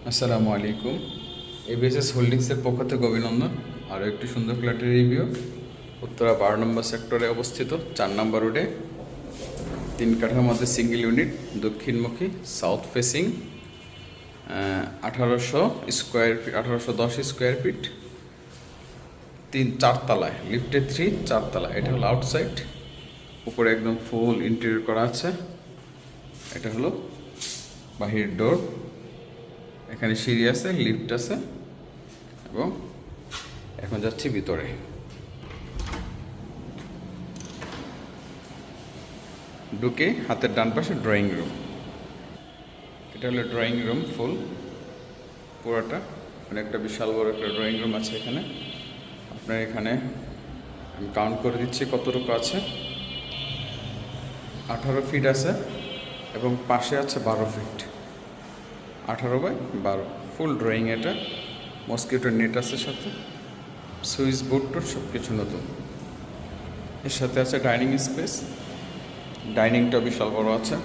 আসসালামু আলাইকুম। এবিএসএস হোল্ডিংসের পক্ষ থেকে অভিনন্দন। আরও একটি সুন্দর ফ্ল্যাটের রিভিউ। উত্তরা 12 নম্বর সেক্টরে অবস্থিত, 4 নম্বর রোডে, 3 কাঠার মধ্যে সিঙ্গেল ইউনিট, দক্ষিণমুখী, সাউথ ফেসিং, 1810 স্কোয়ার ফিট, 4 তলায়, লিফটে 3, 4 তলায়। এটা হলো আউটসাইড, উপরে একদম ফুল ইন্টেরিয়র করা আছে। এটা হলো বাহির ডোর, এখানে সিঁড়ি আছে, লিফট আছে, এবং এখন যাচ্ছি ভিতরে। ঢুকে হাতের ডান পাশে ড্রয়িং রুম। এটা হলো ড্রয়িং রুম ফুল পুরোটা, মানে একটা বিশাল বড় একটা ড্রয়িং রুম আছে এখানে। আপনার এখানে আমি কাউন্ট করে দিচ্ছি কতটুকু আছে। 18 ফিট আছে এবং পাশে আছে 12 ফিট, 18/12 ফুল ড্রয়িং। এটা মসকিটো নেট আছে সাথে, সুইচ বোর্ড টোর সব কিছু নতুন। এর সাথে আছে ডাইনিং স্পেস, ডাইনিংটা বিশাল বড় আছে।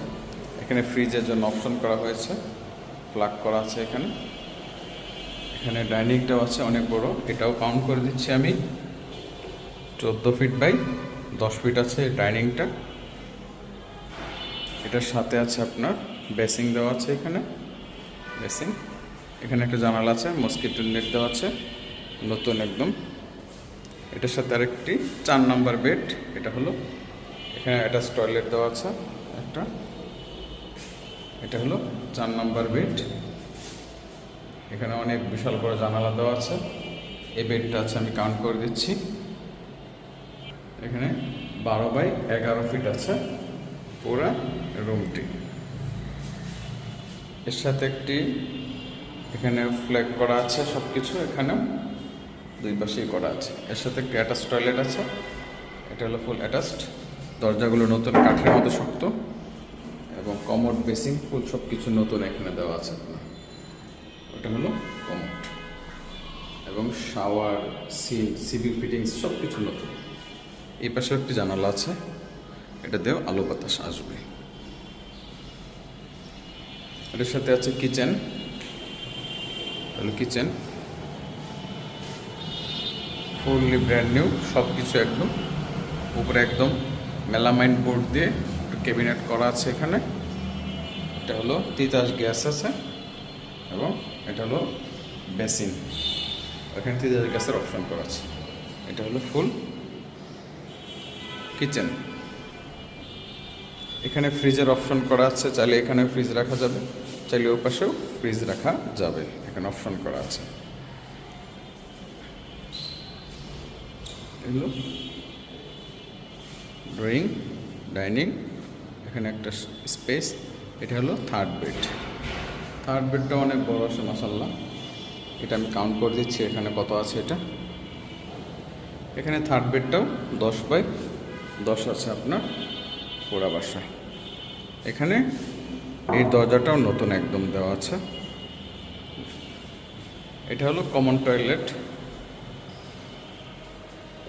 এখানে ফ্রিজের জন্য অপশন করা হয়েছে, প্লাগ করা আছে এখানে। এখানে ডাইনিংটাও আছে অনেক বড়, এটাও কাউন্ট করে দিচ্ছি আমি। 14 ফিট বাই 10 ফিট আছে ডাইনিংটা। এটার সাথে আছে আপনার বেসিং দেওয়া আছে এখানে, বেসিং। এখানে একটা জানালা আছে, মসকিটো নেট দেওয়া আছে নতুন একদম। এটার সাথে আরেকটি 4 নম্বর বেড। এটা হলো, এখানে অ্যাটাচ টয়লেট দেওয়া আছে একটা। এটা হলো 4 নম্বর বেড। এখানে অনেক বিশাল বড় জানালা দেওয়া আছে। এই বেডটা আছে, আমি কাউন্ট করে দিচ্ছি। এখানে 12/11 ফিট আছে পুরা রুমটি। এর সাথে একটি এখানে ফ্ল্যাগ করা আছে সব কিছু, এখানেও দুই পাশেই করা আছে। এর সাথে একটি অ্যাটাচ টয়লেট আছে। এটা হলো ফুল অ্যাটাচড। দরজাগুলো নতুন, কাঠের মতো শক্ত, এবং কমোড, বেসিং ফুল সব কিছু নতুন এখানে দেওয়া আছে আপনার। ওটা হলো কমোড, এবং শাওয়ার, সিভিল ফিটিংস সব কিছু নতুন। এই পাশে একটি জানালা আছে, এটা দিয়েও আলো বাতাস আসবে। এটার সাথে আছে কিচেন, হলো কিচেন ফুললি ব্র্যান্ড নিউ, সব কিছু একদম। উপরে একদম মেলামাইন বোর্ড দিয়ে একটু ক্যাবিনেট করা আছে এখানে। এটা হলো তিতাস গ্যাস আছে, এবং এটা হলো বেসিন, এখানে তিতাস গ্যাসের অপশন করা আছে। এটা হলো ফুল কিচেন। এখানে ফ্রিজের অপশন করা আছে, চাইলে এখানে ফ্রিজ রাখা যাবে, চাইলে ওই পাশেও ফ্রিজ রাখা যাবে, এখানে অপশন করা আছে। এগুলো ড্রয়িং, ডাইনিং, এখানে একটা স্পেস। এটা হলো থার্ড বেড। থার্ড বেডটা অনেক বড় আছে মাশাআল্লাহ। এটা আমি কাউন্ট করে দিচ্ছি এখানে কত আছে। এটা এখানে থার্ড বেডটাও 10/10 আছে আপনার পুরা বাসায়। এখানে এই দরজাটাও নতুন একদম দেওয়া আছে। এটা হলো কমন টয়লেট।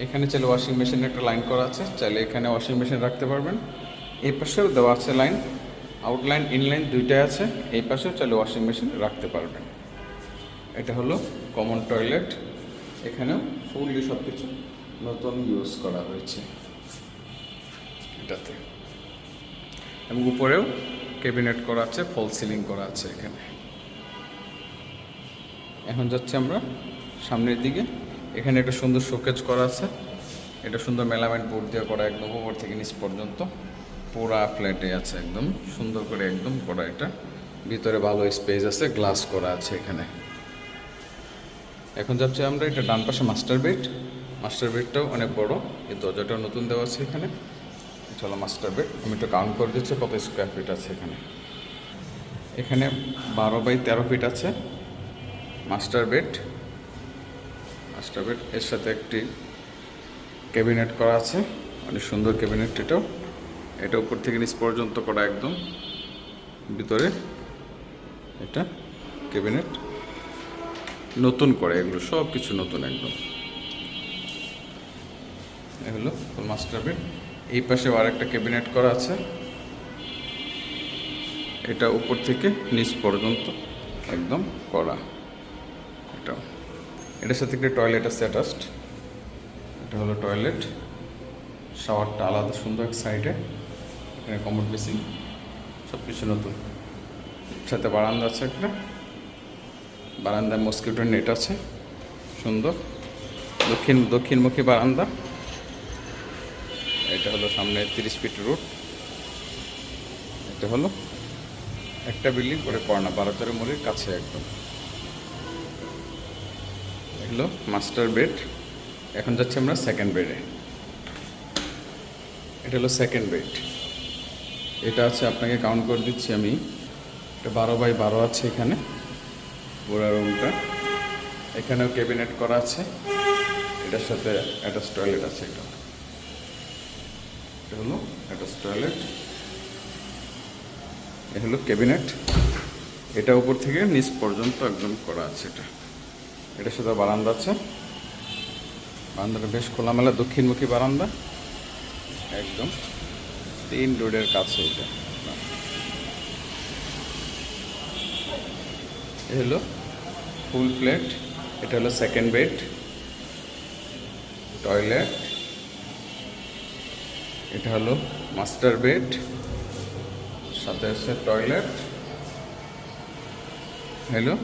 এখানে চাইলে ওয়াশিং মেশিনের একটা লাইন করা আছে, চাইলে এখানে ওয়াশিং মেশিন রাখতে পারবেন। এই পাশেও দেওয়া আছে লাইন, আউটলাইন ইনলাইন দুইটাই আছে। এই পাশেও চাইলে ওয়াশিং মেশিন রাখতে পারবেন। এটা হলো কমন টয়লেট, এখানেও ফুললি সব কিছু নতুন ইউজ করা হয়েছে এটাতে, এবং উপরেও ক্যাবিনেট করা আছে, ফল সিলিং করা আছে এখানে। এখন যাচ্ছি আমরা সামনের দিকে। এখানে একটা সুন্দর শোকেজ করা আছে, এটা সুন্দর মেলামাইন বোর্ড দিয়ে করা, একদম উপর থেকে নিচ পর্যন্ত পুরা ফ্ল্যাটে আছে, একদম সুন্দর করে একদম করা। এটা ভিতরে ভালো স্পেস আছে, গ্লাস করা আছে এখানে। এখন যাচ্ছি আমরা, এটা ডান পাশে মাস্টার বেড। মাস্টার বেডটাও অনেক বড়, এই দরজাটাও নতুন দেওয়া আছে এখানে। এটা হলো মাস্টার বেড। আমি একটু কাউন্ট করে দিচ্ছি কত স্কোয়ার ফিট আছে এখানে। এখানে 12/13 ফিট আছে মাস্টার বেড। মাস্টার বেড এর সাথে একটি ক্যাবিনেট করা আছে, অনেক সুন্দর ক্যাবিনেট। এটা উপর থেকে নিচ পর্যন্ত করা একদম ভিতরে। এটা ক্যাবিনেট নতুন করে, এগুলো সব কিছু নতুন একদম। এ হলো মাস্টার বেড। এই পাশে আর একটা ক্যাবিনেট করা আছে, এটা উপর থেকে নিচ পর্যন্ত একদম করা। এটার সাথে একটা টয়লেট আছে অ্যাটাচড। এটা হলো টয়লেট, শাওয়ারটা আলাদা সুন্দর এক সাইডে, এখানে কমোড বেসিন, সব কিছু নতুন। সাথে বারান্দা আছে একটা, বারান্দায় মস্কিটো নেট আছে সুন্দর, দক্ষিণমুখী বারান্দা। এটা হলো সামনে 30 ফিট রোড। এটা হলো একটা বিল্ডিং করে কর্নার, 12 মোড়ের কাছে একদম। এগুলো মাস্টার বেড। এখন যাচ্ছি আমরা সেকেন্ড বেডে। এটা হলো সেকেন্ড বেড। এটা আছে, আপনাকে কাউন্ট করে দিচ্ছি আমি, এটা 12x12 আছে এখানে পুরো রুমটা। এখানেও ক্যাবিনেট করা আছে, এটার সাথে অ্যাটাচ টয়লেট আছে। এটা হলো অ্যাটাচ টয়লেট, এ হলো ক্যাবিনেট। এটা উপর থেকে নিচ পর্যন্ত একদম করা আছে। এটার সাথে বারান্দা আছে, বারান্দাটা বেশ খোলামেলা, দক্ষিণমুখী বারান্দা একদম 3 রোডের কাছে। এ হলো ফুল ফ্ল্যাট। এটা হলো সেকেন্ড বেড, টয়লেট। এটা হলো মাস্টার বেড, সাথে আছে টয়লেট। হলো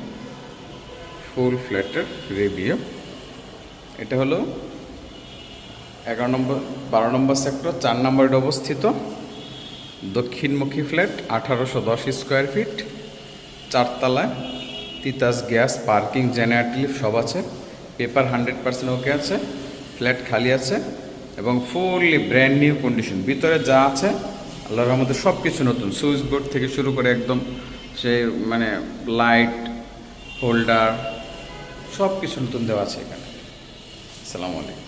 ফুল ফ্ল্যাটের রিভিউ। এটা হলো 12 নম্বর সেক্টর, 4 নম্বরে অবস্থিত, দক্ষিণমুখী ফ্ল্যাট, 1810 স্কোয়ার ফিট, 4 তলায়, Titas gas, parking, generator lift সব আছে। পেপার 100% ওকে আছে, ফ্ল্যাট খালি আছে এবং ফুললি ব্র্যান্ড নিউ কন্ডিশন। ভিতরে যা আছে আল্লাহর রহমতে সব কিছু নতুন, সুইচ বোর্ড থেকে শুরু করে একদম সেই মানে লাইট হোল্ডার সব কিছু নতুন দেওয়া আছে এখানে। আসসালামু আলাইকুম।